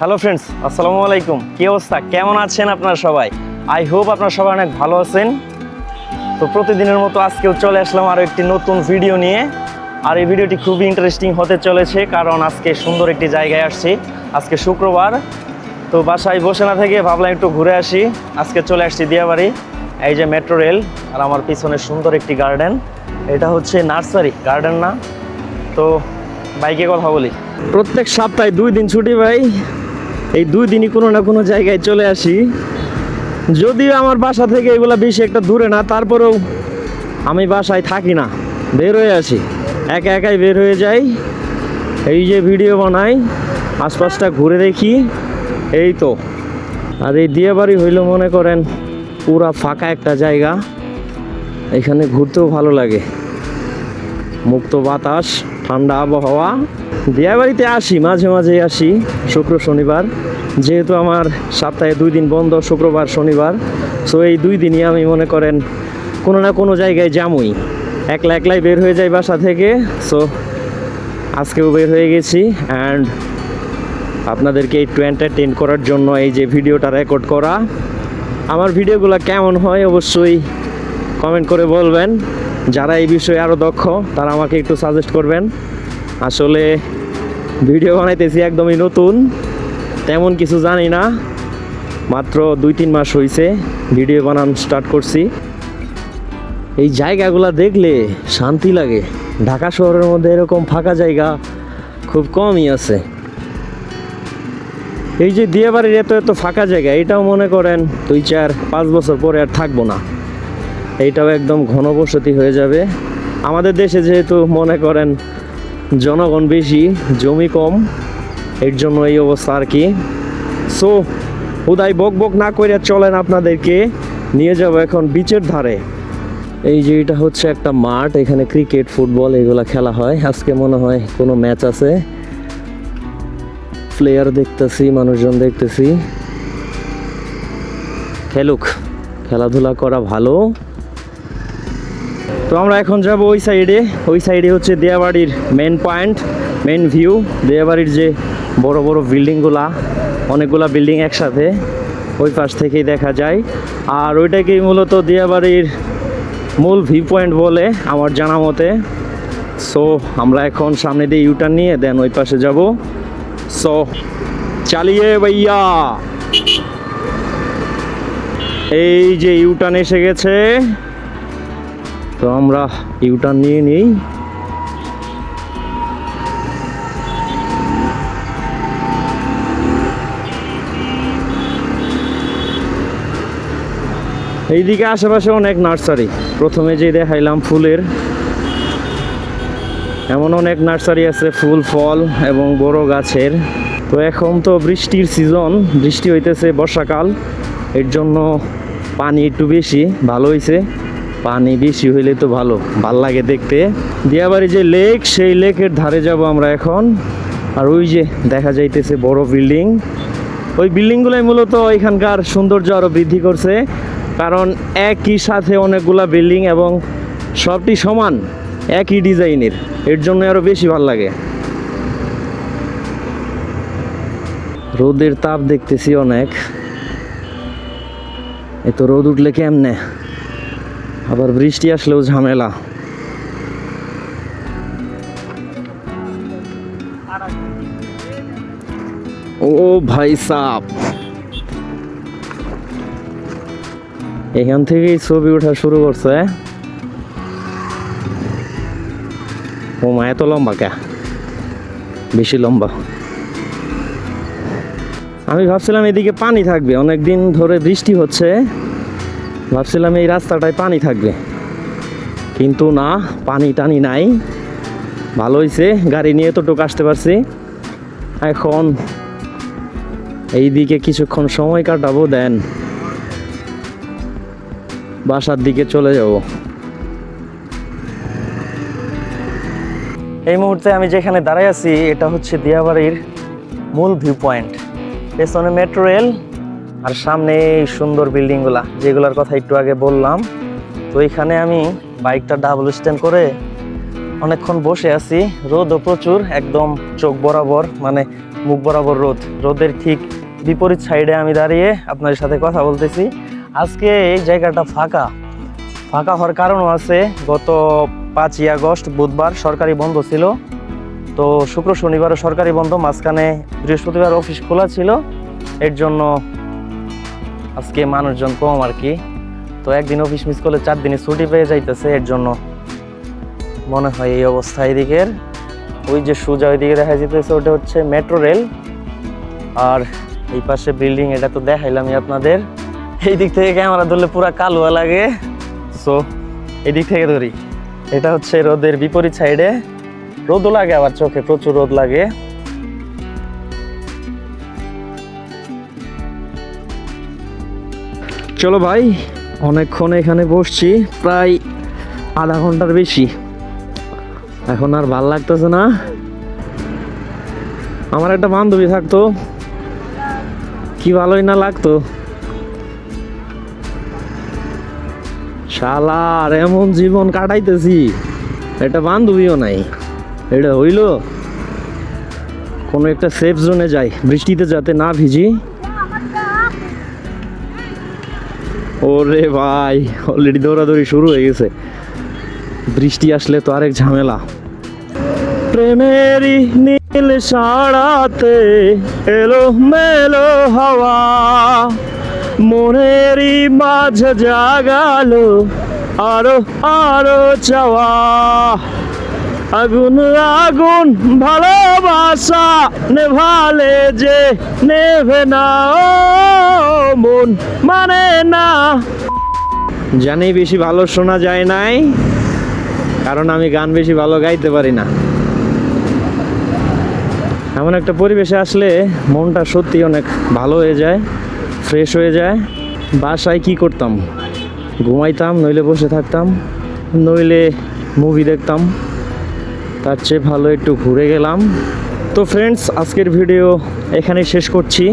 Hello friends, আসসালামু আলাইকুম। কী অবস্থা, কেমন আছেন আপনারা সবাই? আই হোপ আপনারা সবাই অনেক ভালো আছেন। তো প্রতিদিনের মতো আজকেও চলে আসলাম আরও একটি নতুন ভিডিও নিয়ে। আর এই ভিডিওটি খুবই ইন্টারেস্টিং হতে চলেছে, কারণ আজকে সুন্দর একটি জায়গায় আসছি। আজকে শুক্রবার, তো বাসায় বসে না থেকে ভাবলাম একটু ঘুরে আসি। আজকে চলে আসছি দিয়াবাড়ি। এই যে মেট্রো রেল, আর আমার পিছনে সুন্দর একটি গার্ডেন। এটা হচ্ছে নার্সারি, গার্ডেন না। তো বাইকে কথা বলি, প্রত্যেক সপ্তাহে 2 দিন ছুটি ভাই। এই 2 দিনই কোনো না কোনো জায়গায় চলে আসি। যদিও আমার বাসা থেকে এগুলো বেশি একটা দূরে না, তারপরেও আমি বাসায় থাকি না, বের হয়ে আসি, একা একাই বের হয়ে যাই। এই যে ভিডিও বানাই, আশপাশটা ঘুরে দেখি, এই তো। আর এই দিয়াবাড়ি হইল মনে করেন পুরা ফাঁকা একটা জায়গা, এখানে ঘুরতেও ভালো লাগে, মুক্ত বাতাস, ঠান্ডা আবহাওয়া। দিয়াবাড়িতে আসি, মাঝে মাঝে আসি শুক্র শনিবার, যেহেতু আমার সপ্তাহে 2 দিন বন্ধ, শুক্রবার শনিবার। সো এই 2 দিনই আমি মনে করেন কোনো না কোনো জায়গায় যামই, একলাই বের হয়ে যাই বাসা থেকে। সো আজকেও বের হয়ে গেছি, অ্যান্ড আপনাদেরকে একটু এন্টারটেইন করার জন্য এই যে ভিডিওটা রেকর্ড করা। আমার ভিডিওগুলো কেমন হয় অবশ্যই কমেন্ট করে বলবেন। যারা এই বিষয়ে আরও দক্ষ তারা আমাকে একটু সাজেস্ট করবেন। আসলে ভিডিও বানাইতেছি একদমই নতুন, তেমন কিছু জানি না, মাত্র 2-3 মাস হয়েছে ভিডিও বানানো স্টার্ট করছি। এই জায়গাগুলো দেখলে শান্তি লাগে। ঢাকা শহরের মধ্যে এরকম ফাঁকা জায়গা খুব কমই আছে। এই যে দিয়াবাড়ির এত ফাঁকা জায়গা, এটাও মনে করেন 2-4-5 বছর পরে আর থাকবো না, এইটাও একদম ঘনবসতি হয়ে যাবে। আমাদের দেশে যেহেতু মনে করেন জনগণ বেশি, জমি কম, এর জন্য এই অবস্থা আর কি। সো উদয় বক না করে চলেন, আপনাদেরকে নিয়ে যাব এখন বিচের ধারে। এই যে এটা হচ্ছে একটা মাঠ, এখানে ক্রিকেট, ফুটবল এগুলা খেলা হয়। আজকে মনে হয় কোনো ম্যাচ আছে। প্লেয়ার দেখতেছি, মানুষজন দেখতেছি। খেলুক, খেলাধুলা করা ভালো। তো আমরা এখন যাব ওই সাইডে হচ্ছে দিয়াবাড়ির মেন পয়েন্ট, মেন ভিউ। দিয়াবাড়ির যে বড় বড় বিল্ডিংগুলা, অনেকগুলা বিল্ডিং একসাথে, ওই পাশ থেকেই দেখা যায়। আর ওইটাকেই মূলত দিয়াবাড়ির মূল ভিউ পয়েন্ট বলে আমার জানা মতে। সো আমরা এখন সামনে দিয়ে ইউটার্ন নিয়ে দেন ওই পাশে যাব। সো চালিয়ে ভাইয়া, এই যে ইউটার্ন এসে গেছে, তো আমরা ইউটার্ন নিয়ে নিই। এইদিকে আশেপাশে অনেক নার্সারি, প্রথমে যে দেখাইলাম ফুলের, এমন অনেক নার্সারি আছে ফুল, ফল এবং বড় গাছের। তো এখন তো বৃষ্টির সিজন, বৃষ্টি হইতেছে, বর্ষাকাল, এর জন্য পানি একটু বেশি, ভালো হয়েছে। পানি বেশি হইলে তো ভাল লাগে দেখতে। দিয়াবাড়ি যে লেক, সেই লেকের ধারে যাব আমরা এখন। আর ওই যে দেখা যাইতেছে বড় বিল্ডিং, ওই বিল্ডিংগুলোই মূলত এখানকার সৌন্দর্য আরও বৃদ্ধি করছে, কারণ একই সাথে অনেকগুলা বিল্ডিং এবং সবটি সমান, একই ডিজাইনের, এর জন্য আরও বেশি ভালো লাগে। রোদের তাপ দেখতেছি অনেক, এত রোদ উঠলে কেমনে, আবার বৃষ্টি আসলেও ঝামেলা। ও ভাই সাপ, এখান থেকেই ছবি ওঠা শুরু করছে। ও মা, এত লম্বা কে, বেশি লম্বা। আমি ভাবছিলাম এদিকে পানি থাকবে, অনেক দিন ধরে বৃষ্টি হচ্ছে, ভাবছিলাম এই রাস্তাটায় পানি থাকবে, কিন্তু না, পানি টানি নাই। ভালো হয়েছে গাড়ি নিয়ে এতটুকু আসতে পারছি। এখন এইদিকে কিছুক্ষণ সময় কাটাবো, দেন বাসার দিকে চলে যাব। এই মুহূর্তে আমি যেখানে দাঁড়াই আছি, এটা হচ্ছে দিয়াবাড়ির মূল ভিউ পয়েন্ট। পেছনে মেট্রো রেল, আর সামনে এই সুন্দর বিল্ডিংগুলা, যেগুলোর কথা একটু আগে বললাম। তো এখানে আমি বাইকটা ডাবল স্ট্যান্ড করে অনেকক্ষণ বসে আছি, রোদও প্রচুর, একদম চোখ বরাবর, মানে মুখ বরাবর রোদ, রোদের ঠিক বিপরীত সাইডে আমি দাঁড়িয়ে আপনাদের সাথে কথা বলতেছি। আজকে এই জায়গাটা ফাঁকা ফাঁকা হওয়ার কারণও আছে। গত 5ই আগস্ট বুধবার সরকারি বন্ধ ছিল, তো শুক্র শনিবারও সরকারি বন্ধ, মাঝখানে বৃহস্পতিবার অফিস খোলা ছিল, এর জন্য আজকে মানুষজন কম আর কি। তো একদিন অফিস মিস করলে 4 দিনে ছুটি পেয়ে যাইতেছে, এর জন্য মনে হয় এই অবস্থা। এদিকের ওই যে সোজা ওইদিকে দেখা যেতেছে ওটা হচ্ছে মেট্রো রেল, আর এই পাশে বিল্ডিং, এটা তো দেখাইলামই আপনাদের। এই দিক থেকে ক্যামেরা ধরলে পুরো কালো লাগে, সো এই দিক থেকে ধরি। এটা হচ্ছে রোদের বিপরীত সাইডে, রোদও লাগে আবার চোখে, প্রচুর রোদ লাগে। চলো ভাই, অনেকক্ষণ এখানে বসছি, প্রায় আধা ঘন্টার বেশি। এখন আর ভাল লাগতেছে না। আমার একটা বান্ধবী থাকতো, কি ভালোই না লাগতো। শালার এমন জীবন কাটাইতেছি, একটা বান্ধবীও নাই। এটা হইল কোনো একটা সেফ জোনে যাই, বৃষ্টিতে যাতে না ভিজি। ওরে ভাই, অলরেডি দৌড়াদৌড়ি শুরু হয়ে গেছে। বৃষ্টি আসলে তো আরেক ঝামেলা। প্রেমেরই নীল সাড়াতে এলো মেলো হাওয়া, মনেরই মাঝে জাগালো আরো আরো চাওয়া। আগুন আগুন ভালোবাসা নেভালে যে নেভে না, ও মন মানে না। জানি বেশি ভালো শোনা যায় নাই, কারণ আমি গান বেশি ভালো গাইতে পারি না। এমন একটা পরিবেশে আসলে মনটা সত্যি অনেক ভালো হয়ে যায়, ফ্রেশ হয়ে যায়। বাসায় কি করতাম, ঘুমাইতাম, নইলে বসে থাকতাম, নইলে মুভি দেখতাম। তার চেয়ে ভালো একটু ঘুরে গেলাম। তো ফ্রেন্ডস, আজকের ভিডিও এখানেই শেষ করছি।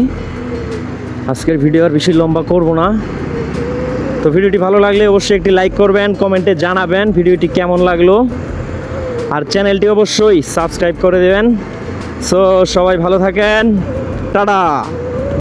আজকের ভিডিও আর বেশি লম্বা করব না। তো ভিডিওটি ভালো লাগলে অবশ্যই একটি লাইক করবেন, কমেন্টে জানাবেন ভিডিওটি কেমন লাগলো, আর চ্যানেলটি অবশ্যই সাবস্ক্রাইব করে দেবেন। সো সবাই ভালো থাকেন, টাটা।